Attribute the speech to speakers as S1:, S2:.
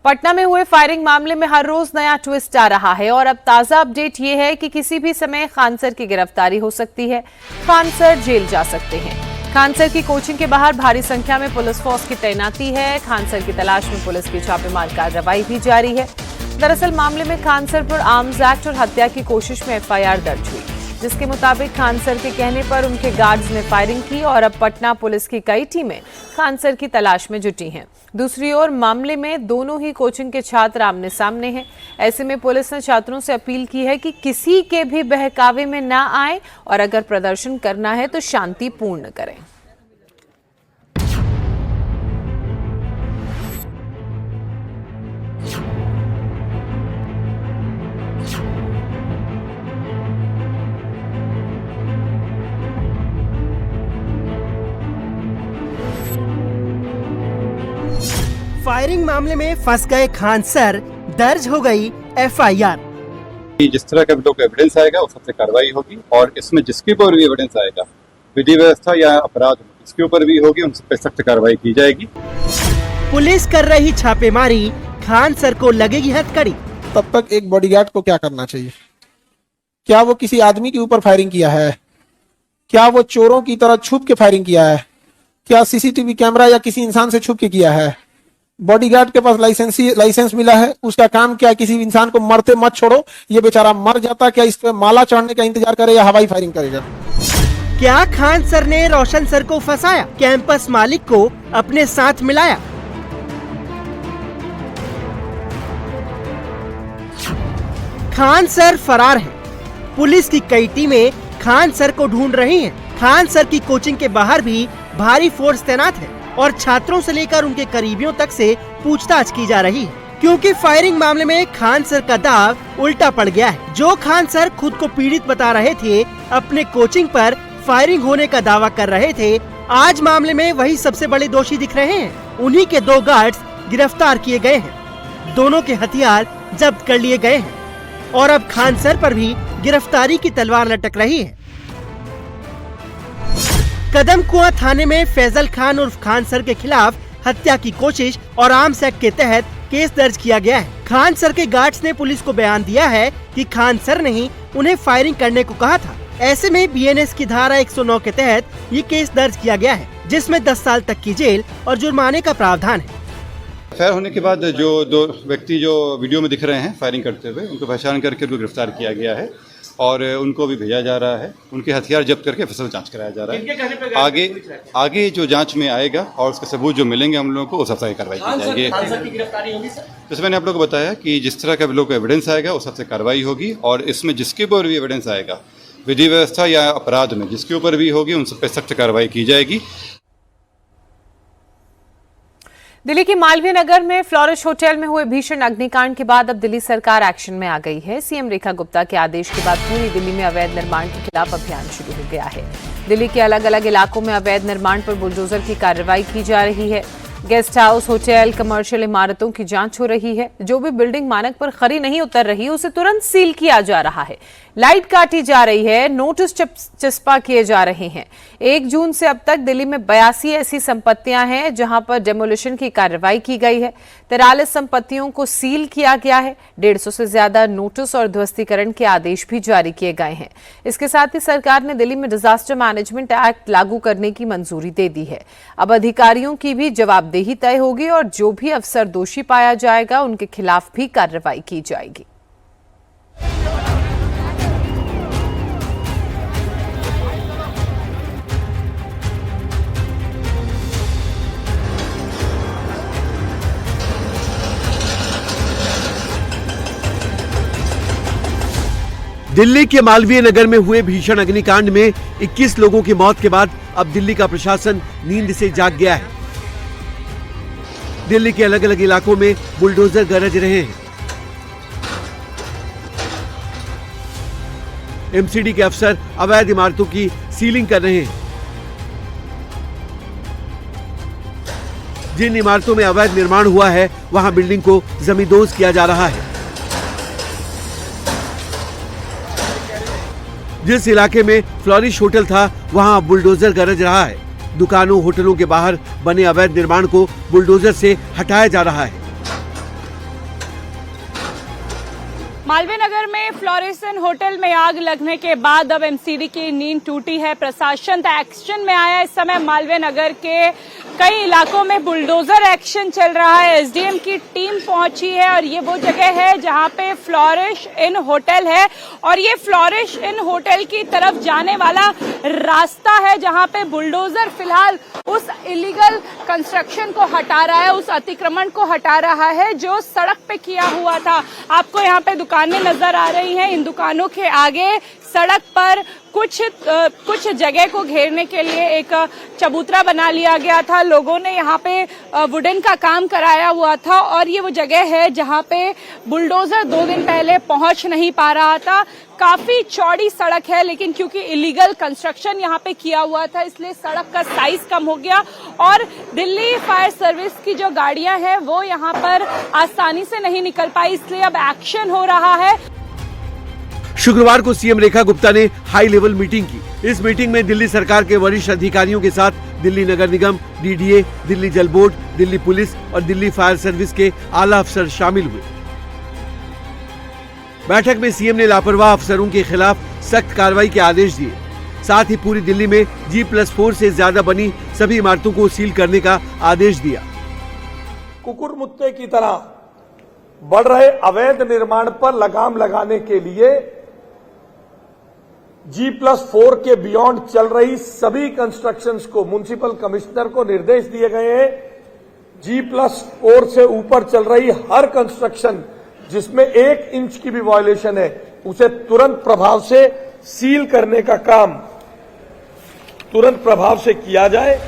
S1: पटना में हुए फायरिंग मामले में हर रोज नया ट्विस्ट आ रहा है और अब ताजा अपडेट ये है कि किसी भी समय खान सर की गिरफ्तारी हो सकती है। खान सर जेल जा सकते हैं। खान सर की कोचिंग के बाहर भारी संख्या में पुलिस फोर्स की तैनाती है। खान सर की तलाश में पुलिस की छापेमार कार्रवाई भी जारी है। दरअसल मामले में खान सर पर आर्म्स एक्ट और हत्या की कोशिश में एफआईआर दर्ज हुई, जिसके मुताबिक खान सर के कहने पर उनके गार्ड्स ने फायरिंग की और अब पटना पुलिस की कई टीमें खान सर की तलाश में जुटी हैं। दूसरी ओर मामले में दोनों ही कोचिंग के छात्र आमने सामने हैं। ऐसे में पुलिस ने छात्रों से अपील की है कि किसी के भी बहकावे में ना आए और अगर प्रदर्शन करना है तो शांतिपूर्ण करें।
S2: फायरिंग मामले में फंस गए खान सर, दर्ज हो गई एफआईआर।
S3: जिस तरह का लोग एविडेंस आएगा उस सबसे कार्रवाई होगी और इसमें जिसके ऊपर भी एविडेंस आएगा, विधि व्यवस्था या अपराध जिसके ऊपर भी होगी, उन सब पे सख्त कार्रवाई की जाएगी।
S2: पुलिस कर रही छापेमारी, खान सर को लगेगी हथकड़ी।
S4: तब तक एक बॉडीगार्ड को क्या करना चाहिए? क्या वो किसी आदमी के ऊपर फायरिंग किया है? क्या वो चोरों की तरह छुप के फायरिंग किया है? क्या सीसीटीवी कैमरा या किसी इंसान से छुप के किया है? बॉडीगार्ड के पास लाइसेंस मिला है, उसका काम क्या? किसी इंसान को मरते मत छोड़ो, ये बेचारा मर जाता, क्या इस पे माला चढ़ने का इंतजार करे या हवाई फायरिंग करेगा?
S2: क्या खान सर ने रोशन सर को फंसाया, कैंपस मालिक को अपने साथ मिलाया? खान सर फरार है। पुलिस की कई टीमें खान सर को ढूंढ रही हैं। खान सर की कोचिंग के बाहर भी भारी फोर्स तैनात है और छात्रों से लेकर उनके करीबियों तक से पूछताछ की जा रही है, क्योंकि फायरिंग मामले में खान सर का दाव उल्टा पड़ गया है। जो खान सर खुद को पीड़ित बता रहे थे, अपने कोचिंग पर फायरिंग होने का दावा कर रहे थे, आज मामले में वही सबसे बड़े दोषी दिख रहे हैं। उन्हीं के 2 गार्ड्स गिरफ्तार किए गए हैं। दोनों के हथियार जब्त कर लिए गए हैं और अब खान सर पर भी गिरफ्तारी की तलवार लटक रही है। कदम कुआं थाने में फैजल खान उर्फ खान सर के खिलाफ हत्या की कोशिश और आर्म्स एक्ट के तहत केस दर्ज किया गया है। खान सर के गार्ड्स ने पुलिस को बयान दिया है कि खान सर ने ही उन्हें फायरिंग करने को कहा था। ऐसे में बीएनएस की धारा 109 के तहत ये केस दर्ज किया गया है, जिसमें 10 साल तक की जेल और जुर्माने का प्रावधान है।
S3: फायर होने के बाद जो 2 व्यक्ति जो वीडियो में दिख रहे हैं फायरिंग करते हुए, उनको पहचान करके उनको गिरफ्तार किया गया है और उनको भी भेजा जा रहा है। उनके हथियार जब्त करके फिर जांच कराया जा रहा है। आगे जो जांच में आएगा और उसके सबूत जो मिलेंगे हम लोगों को, उस सबसे कार्रवाई की जाएगी। जैसे मैंने आप लोगों को बताया कि जिस तरह का लोग एविडेंस आएगा उस सबसे कार्रवाई होगी और इसमें जिसके ऊपर भी एविडेंस आएगा, विधि व्यवस्था या अपराध में जिसके ऊपर भी होगी, उन सब पे सख्त कार्रवाई की जाएगी।
S1: दिल्ली के मालवीय नगर में फ्लोरिश होटल में हुए भीषण अग्निकांड के बाद अब दिल्ली सरकार एक्शन में आ गई है। सीएम रेखा गुप्ता के आदेश के बाद पूरी दिल्ली में अवैध निर्माण के खिलाफ अभियान शुरू हो गया है। दिल्ली के अलग अलग इलाकों में अवैध निर्माण पर बुलडोजर की कार्रवाई की जा रही है। गेस्ट हाउस, होटल, कमर्शियल इमारतों की जांच हो रही है। जो भी बिल्डिंग मानक पर खरी नहीं उतर रही, उसे तुरंत सील किया जा रहा है। लाइट काटी जा रही है, नोटिस चस्पा किए जा रहे हैं। 1 जून से अब तक दिल्ली में 82 ऐसी संपत्तियां हैं जहां पर डेमोलिशन की कार्रवाई की गई है। 43 संपत्तियों को सील किया गया है। 150 से ज्यादा नोटिस और ध्वस्तीकरण के आदेश भी जारी किए गए हैं। इसके साथ ही सरकार ने दिल्ली में डिजास्टर मैनेजमेंट एक्ट लागू करने की मंजूरी दे दी है। अब अधिकारियों की भी जवाबदेही तय होगी और जो भी अफसर दोषी पाया जाएगा उनके खिलाफ भी कार्रवाई की जाएगी।
S5: दिल्ली के मालवीय नगर में हुए भीषण अग्निकांड में 21 लोगों की मौत के बाद अब दिल्ली का प्रशासन नींद से जाग गया है। दिल्ली के अलग अलग इलाकों में बुलडोजर गरज रहे हैं। एमसीडी के अफसर अवैध इमारतों की सीलिंग कर रहे हैं। जिन इमारतों में अवैध निर्माण हुआ है वहां बिल्डिंग को जमींदोज किया जा रहा है। जिस इलाके में फ्लोरिश होटल था वहां बुलडोजर गरज रहा है। दुकानों, होटलों के बाहर बने अवैध निर्माण को बुलडोजर से हटाया जा रहा है।
S6: मालवीय नगर में फ्लोरेसन होटल में आग लगने के बाद अब एमसीडी की नींद टूटी है। प्रशासन एक्शन में आया। इस समय मालवीय नगर के कई इलाकों में बुलडोजर एक्शन चल रहा है। एसडीएम की टीम पहुंची है और ये वो जगह है जहां पे फ्लोरिश इन होटल है और ये फ्लोरिश इन होटल की तरफ जाने वाला रास्ता है जहां पे बुलडोजर फिलहाल उस इलीगल कंस्ट्रक्शन को हटा रहा है, उस अतिक्रमण को हटा रहा है जो सड़क पे किया हुआ था। आपको यहाँ पे दुकानें नजर आ रही हैं। इन दुकानों के आगे सड़क पर कुछ जगह को घेरने के लिए एक चबूतरा बना लिया गया था। लोगों ने यहाँ पे वुडन का काम कराया हुआ था और ये वो जगह है जहाँ पे बुलडोजर 2 दिन पहले पहुंच नहीं पा रहा था। काफी चौड़ी सड़क है लेकिन क्योंकि इलीगल कंस्ट्रक्शन यहाँ पे किया हुआ था इसलिए सड़क का साइज कम हो गया और दिल्ली फायर सर्विस की जो गाड़ियां हैं वो यहाँ पर आसानी से नहीं निकल पाई, इसलिए अब एक्शन हो रहा है।
S5: शुक्रवार को सीएम रेखा गुप्ता ने हाई लेवल मीटिंग की। इस मीटिंग में दिल्ली सरकार के वरिष्ठ अधिकारियों के साथ दिल्ली नगर निगम, डीडीए, दिल्ली जल बोर्ड, दिल्ली पुलिस और दिल्ली फायर सर्विस के आला अफसर शामिल हुए। बैठक में सीएम ने लापरवाह अफसरों के खिलाफ सख्त कार्रवाई के आदेश दिए। साथ ही पूरी दिल्ली में G+4 से ज्यादा बनी सभी इमारतों को सील करने का आदेश दिया।
S7: कुकुर मुत्ते की तरह बढ़ रहे अवैध निर्माण पर लगाम लगाने के लिए G+4 के बियॉन्ड चल रही सभी कंस्ट्रक्शंस को म्युनिसिपल कमिश्नर को निर्देश दिए गए हैं। G+4 से ऊपर चल रही हर कंस्ट्रक्शन जिसमें 1 इंच की भी वायलेशन है उसे तुरंत प्रभाव से सील करने का काम तुरंत प्रभाव से किया जाए।